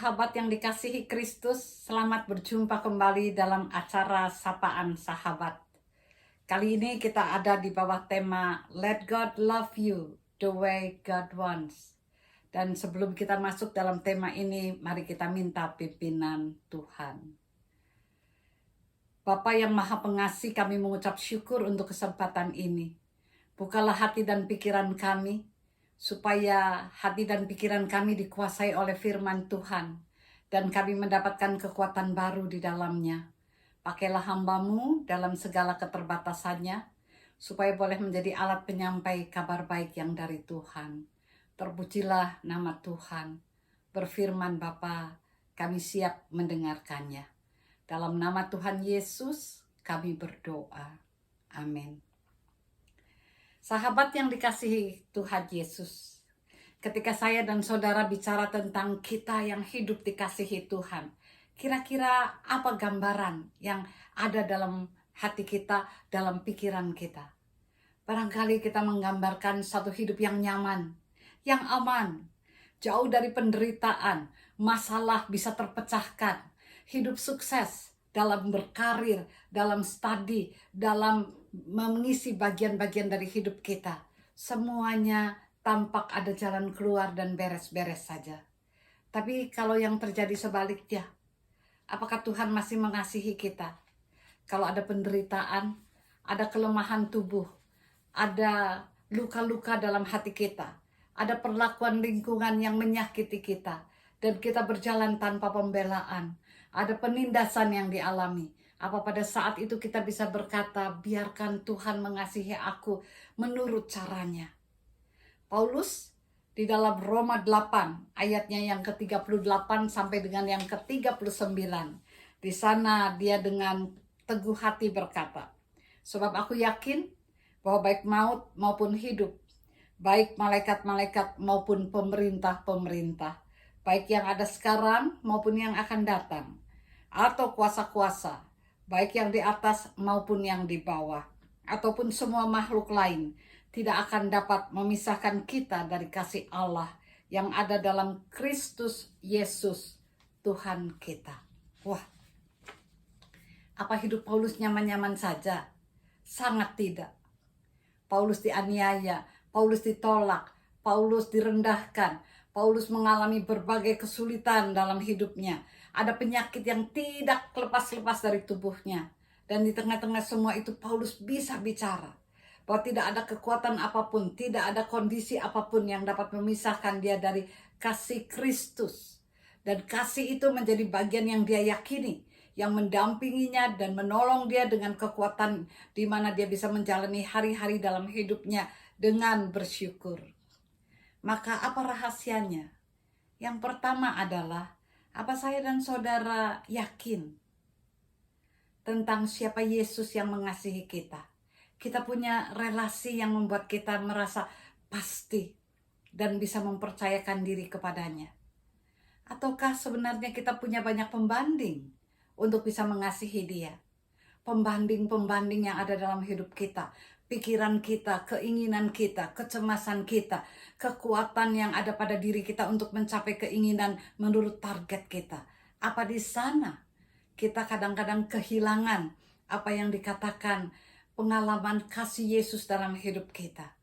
sahabat yang dikasihi Kristus, selamat berjumpa kembali dalam acara Sapaan Sahabat. Kali ini kita ada di bawah tema Let God Love You the Way God Wants. Dan sebelum kita masuk dalam tema ini, mari kita minta pimpinan Tuhan. Bapa yang Maha Pengasih, kami mengucap syukur untuk kesempatan ini. Bukalah hati dan pikiran kami, supaya hati dan pikiran kami dikuasai oleh firman Tuhan, dan kami mendapatkan kekuatan baru di dalamnya. Pakailah hamba-Mu dalam segala keterbatasannya, supaya boleh menjadi alat penyampai kabar baik yang dari Tuhan. Terpujilah nama Tuhan. Berfirman Bapa, kami siap mendengarkannya. Dalam nama Tuhan Yesus, kami berdoa. Amin. Sahabat yang dikasihi Tuhan Yesus, ketika saya dan saudara bicara tentang kita yang hidup dikasihi Tuhan, kira-kira apa gambaran yang ada dalam hati kita, dalam pikiran kita? Barangkali kita menggambarkan satu hidup yang nyaman, yang aman, jauh dari penderitaan, masalah bisa terpecahkan, hidup sukses dalam berkarir, dalam studi, dalam mengisi bagian-bagian dari hidup kita. Semuanya tampak ada jalan keluar dan beres-beres saja. Tapi kalau yang terjadi sebaliknya, apakah Tuhan masih mengasihi kita? Kalau ada penderitaan, ada kelemahan tubuh, ada luka-luka dalam hati kita, ada perlakuan lingkungan yang menyakiti kita, dan kita berjalan tanpa pembelaan, ada penindasan yang dialami, apa pada saat itu kita bisa berkata, biarkan Tuhan mengasihi aku menurut caranya? Paulus di dalam Roma 8 ayatnya yang ke-38 sampai dengan yang ke-39. Di sana dia dengan teguh hati berkata, sebab aku yakin bahwa baik maut maupun hidup, baik malaikat-malaikat maupun pemerintah-pemerintah, baik yang ada sekarang maupun yang akan datang, atau kuasa-kuasa, baik yang di atas maupun yang di bawah, ataupun semua makhluk lain, tidak akan dapat memisahkan kita dari kasih Allah yang ada dalam Kristus Yesus, Tuhan kita. Wah, apa hidup Paulus nyaman-nyaman saja? Sangat tidak. Paulus dianiaya, Paulus ditolak, Paulus direndahkan, Paulus mengalami berbagai kesulitan dalam hidupnya. Ada penyakit yang tidak lepas-lepas dari tubuhnya. Dan di tengah-tengah semua itu Paulus bisa bicara bahwa tidak ada kekuatan apapun, tidak ada kondisi apapun yang dapat memisahkan dia dari kasih Kristus. Dan kasih itu menjadi bagian yang dia yakini, yang mendampinginya dan menolong dia dengan kekuatan di mana dia bisa menjalani hari-hari dalam hidupnya dengan bersyukur. Maka apa rahasianya? Yang pertama adalah, apa saya dan saudara yakin tentang siapa Yesus yang mengasihi kita? Kita punya relasi yang membuat kita merasa pasti dan bisa mempercayakan diri kepadanya. Ataukah sebenarnya kita punya banyak pembanding untuk bisa mengasihi dia? Pembanding-pembanding yang ada dalam hidup kita, pikiran kita, keinginan kita, kecemasan kita, kekuatan yang ada pada diri kita untuk mencapai keinginan menurut target kita. Apa di sana kita kadang-kadang kehilangan apa yang dikatakan pengalaman kasih Yesus dalam hidup kita?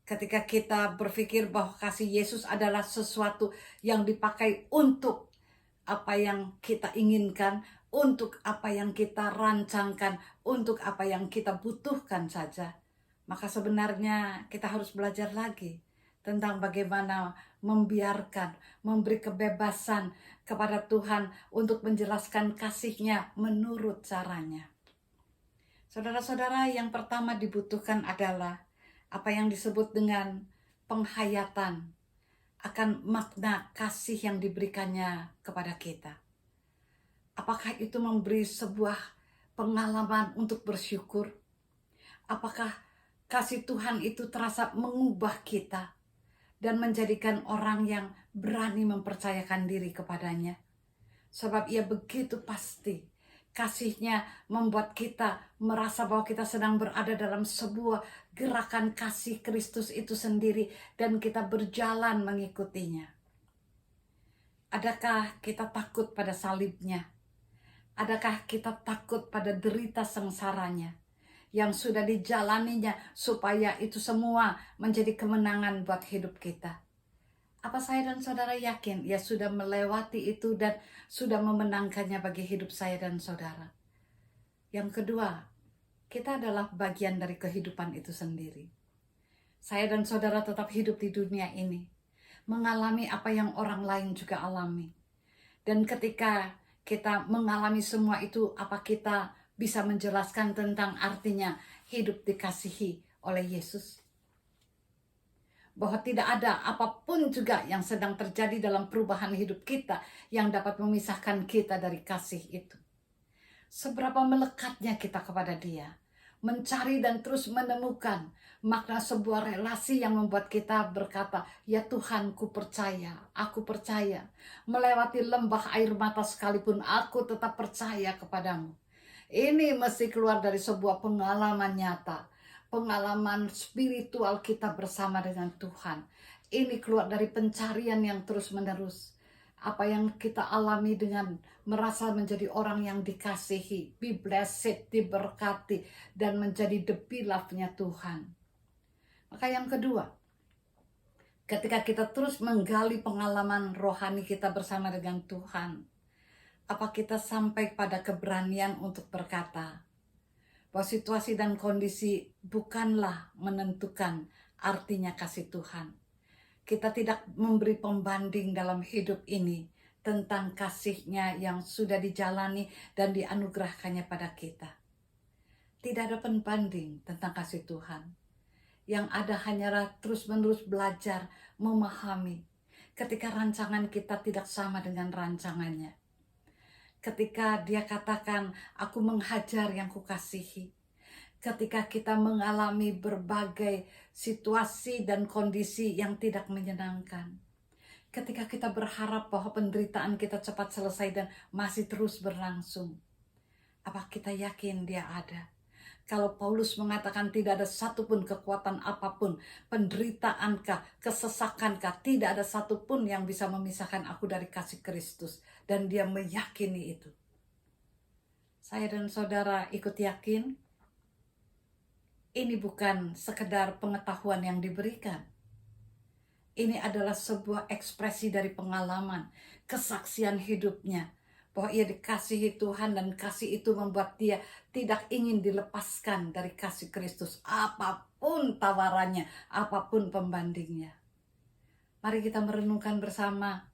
Ketika kita berpikir bahwa kasih Yesus adalah sesuatu yang dipakai untuk apa yang kita inginkan, untuk apa yang kita rancangkan, untuk apa yang kita butuhkan saja, maka sebenarnya kita harus belajar lagi tentang bagaimana membiarkan, memberi kebebasan kepada Tuhan untuk menjelaskan kasih-Nya menurut caranya. Saudara-saudara, yang pertama dibutuhkan adalah apa yang disebut dengan penghayatan akan makna kasih yang diberikannya kepada kita. Apakah itu memberi sebuah pengalaman untuk bersyukur? Apakah kasih Tuhan itu terasa mengubah kita dan menjadikan orang yang berani mempercayakan diri kepadanya? Sebab ia begitu pasti. Kasih-Nya membuat kita merasa bahwa kita sedang berada dalam sebuah gerakan kasih Kristus itu sendiri dan kita berjalan mengikutinya. Adakah kita takut pada salibnya? Adakah kita takut pada derita sengsaranya yang sudah dijalaninya supaya itu semua menjadi kemenangan buat hidup kita? Apa saya dan saudara yakin ia sudah melewati itu dan sudah memenangkannya bagi hidup saya dan saudara? Yang kedua, kita adalah bagian dari kehidupan itu sendiri. Saya dan saudara tetap hidup di dunia ini, mengalami apa yang orang lain juga alami. Dan ketika kita mengalami semua itu, apa kita bisa menjelaskan tentang artinya hidup dikasihi oleh Yesus? Bahwa tidak ada apapun juga yang sedang terjadi dalam perubahan hidup kita yang dapat memisahkan kita dari kasih itu. Seberapa melekatnya kita kepada Dia, mencari dan terus menemukan makna sebuah relasi yang membuat kita berkata, ya Tuhan, ku percaya, aku percaya. Melewati lembah air mata sekalipun, aku tetap percaya kepadamu. Ini mesti keluar dari sebuah pengalaman nyata, pengalaman spiritual kita bersama dengan Tuhan. Ini keluar dari pencarian yang terus menerus. Apa yang kita alami dengan merasa menjadi orang yang dikasihi, be blessed, diberkati, dan menjadi the beloved-nya Tuhan. Maka yang kedua, ketika kita terus menggali pengalaman rohani kita bersama dengan Tuhan, apa kita sampai pada keberanian untuk berkata bahwa situasi dan kondisi bukanlah menentukan artinya kasih Tuhan. Kita tidak memberi pembanding dalam hidup ini tentang kasih-Nya yang sudah dijalani dan dianugerahkannya pada kita. Tidak ada pembanding tentang kasih Tuhan. Yang ada hanyalah terus-menerus belajar, memahami. Ketika rancangan kita tidak sama dengan rancangannya. Ketika Dia katakan, aku menghajar yang kukasihi. Ketika kita mengalami berbagai situasi dan kondisi yang tidak menyenangkan. Ketika kita berharap bahwa penderitaan kita cepat selesai dan masih terus berlangsung. Apa kita yakin Dia ada? Kalau Paulus mengatakan tidak ada satupun kekuatan apapun, penderitaankah, kesesakankah, tidak ada satupun yang bisa memisahkan aku dari kasih Kristus. Dan dia meyakini itu. Saya dan saudara ikut yakin, ini bukan sekedar pengetahuan yang diberikan. Ini adalah sebuah ekspresi dari pengalaman, kesaksian hidupnya. Bahwa ia dikasihi Tuhan dan kasih itu membuat dia tidak ingin dilepaskan dari kasih Kristus. Apapun tawarannya, apapun pembandingnya. Mari kita merenungkan bersama.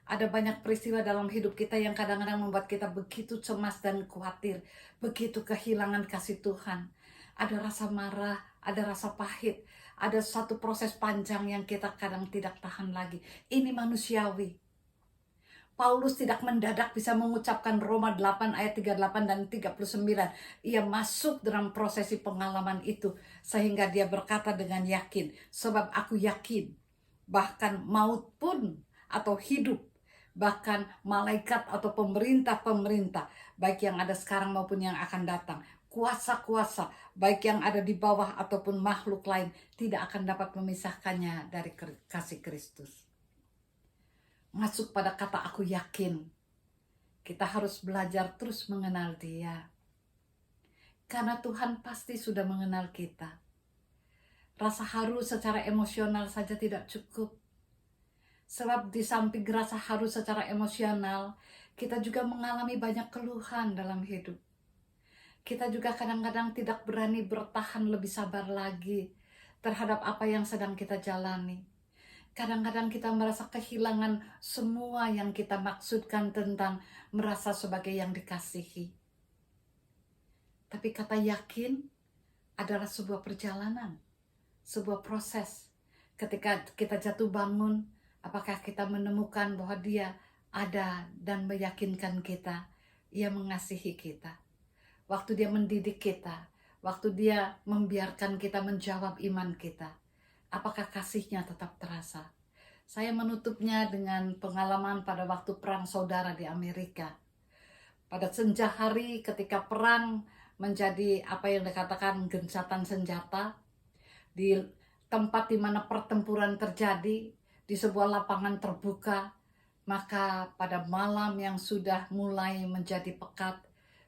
Ada banyak peristiwa dalam hidup kita yang kadang-kadang membuat kita begitu cemas dan khawatir. Begitu kehilangan kasih Tuhan. Ada rasa marah, ada rasa pahit. Ada satu proses panjang yang kita kadang tidak tahan lagi. Ini manusiawi. Paulus tidak mendadak bisa mengucapkan Roma 8 ayat 38 dan 39. Ia masuk dalam prosesi pengalaman itu. Sehingga dia berkata dengan yakin. Sebab aku yakin bahkan maut pun atau hidup. Bahkan malaikat atau pemerintah-pemerintah. Baik yang ada sekarang maupun yang akan datang. Kuasa-kuasa baik yang ada di bawah ataupun makhluk lain tidak akan dapat memisahkannya dari kasih Kristus. Masuk pada kata aku yakin. Kita harus belajar terus mengenal Dia. Karena Tuhan pasti sudah mengenal kita. Rasa haru secara emosional saja tidak cukup. Sebab di samping rasa haru secara emosional, kita juga mengalami banyak keluhan dalam hidup. Kita juga kadang-kadang tidak berani bertahan lebih sabar lagi terhadap apa yang sedang kita jalani. Kadang-kadang kita merasa kehilangan semua yang kita maksudkan tentang merasa sebagai yang dikasihi. Tapi kata yakin adalah sebuah perjalanan, sebuah proses. Ketika kita jatuh bangun, apakah kita menemukan bahwa Dia ada dan meyakinkan kita, Ia mengasihi kita. Waktu Dia mendidik kita, waktu Dia membiarkan kita menjawab iman kita, apakah kasih-Nya tetap terasa? Saya menutupnya dengan pengalaman pada waktu perang saudara di Amerika. Pada senja hari ketika perang menjadi apa yang dikatakan gencatan senjata, di tempat di mana pertempuran terjadi, di sebuah lapangan terbuka, Maka pada malam yang sudah mulai menjadi pekat,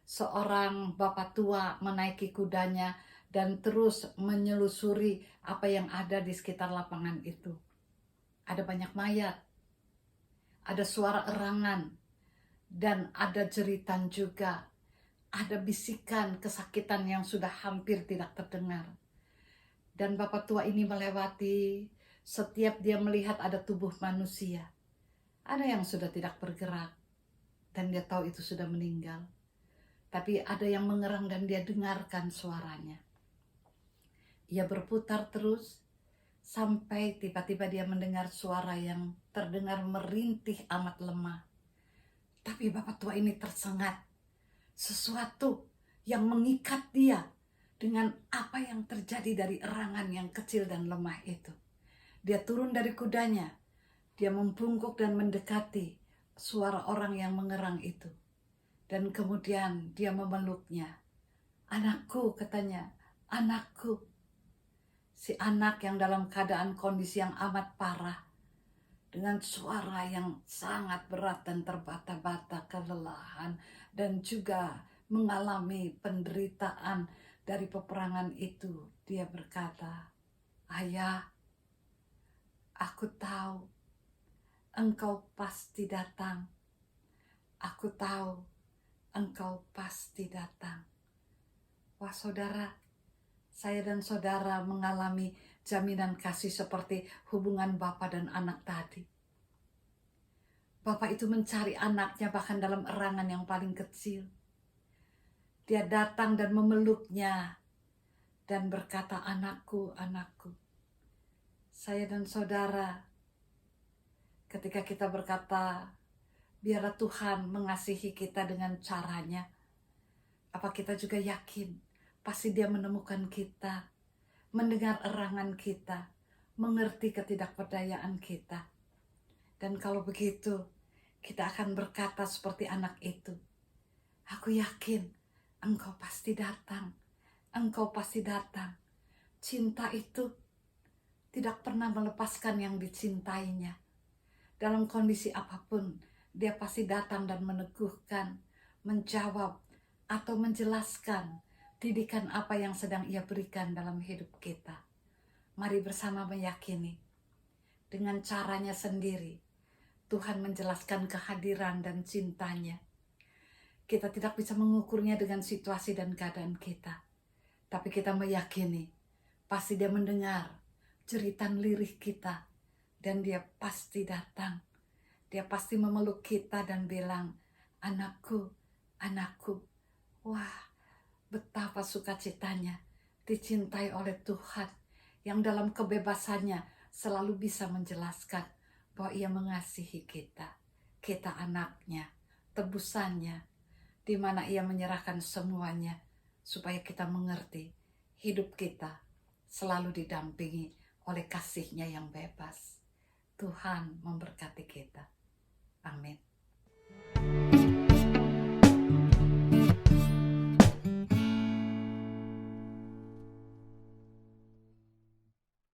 seorang bapak tua menaiki kudanya dan terus menyelusuri apa yang ada di sekitar lapangan itu. Ada banyak mayat, ada suara erangan, dan ada jeritan juga. Ada bisikan kesakitan yang sudah hampir tidak terdengar. Dan bapak tua ini melewati, setiap dia melihat ada tubuh manusia. Ada yang sudah tidak bergerak, dan dia tahu itu sudah meninggal. Tapi ada yang mengerang dan dia dengarkan suaranya. Ia berputar terus, sampai tiba-tiba dia mendengar suara yang terdengar merintih amat lemah. Tapi bapak tua ini tersengat. Sesuatu yang mengikat dia dengan apa yang terjadi dari erangan yang kecil dan lemah itu. Dia turun dari kudanya. Dia membungkuk dan mendekati suara orang yang mengerang itu. Dan kemudian dia memeluknya. "Anakku," katanya, "anakku." Si anak yang dalam keadaan kondisi yang amat parah, dengan suara yang sangat berat dan terbata-bata, kelelahan, dan juga mengalami penderitaan dari peperangan itu, dia berkata, "Ayah, aku tahu Engkau pasti datang. Aku tahu Engkau pasti datang." Wah saudara, saya dan saudara mengalami jaminan kasih seperti hubungan Bapa dan anak tadi. Bapak itu mencari anaknya bahkan dalam erangan yang paling kecil. Dia datang dan memeluknya dan berkata, "Anakku, anakku." Saya dan saudara, ketika kita berkata, biarlah Tuhan mengasihi kita dengan caranya, apa kita juga yakin pasti Dia menemukan kita, mendengar erangan kita, mengerti ketidakberdayaan kita. Dan kalau begitu, kita akan berkata seperti anak itu, "Aku yakin Engkau pasti datang, Engkau pasti datang." Cinta itu tidak pernah melepaskan yang dicintainya. Dalam kondisi apapun, Dia pasti datang dan meneguhkan, menjawab, atau menjelaskan didikan apa yang sedang Ia berikan dalam hidup kita. Mari bersama meyakini, dengan caranya sendiri, Tuhan menjelaskan kehadiran dan cintanya. Kita tidak bisa mengukurnya dengan situasi dan keadaan kita. Tapi kita meyakini, pasti Dia mendengar jeritan lirih kita. Dan Dia pasti datang. Dia pasti memeluk kita dan bilang, "Anakku, anakku." Wah, betapa sukacitanya dicintai oleh Tuhan yang dalam kebebasannya selalu bisa menjelaskan bahwa Ia mengasihi kita. Kita anaknya, tebusannya, di mana Ia menyerahkan semuanya supaya kita mengerti hidup kita selalu didampingi oleh kasih-Nya yang bebas. Tuhan memberkati kita. Amin.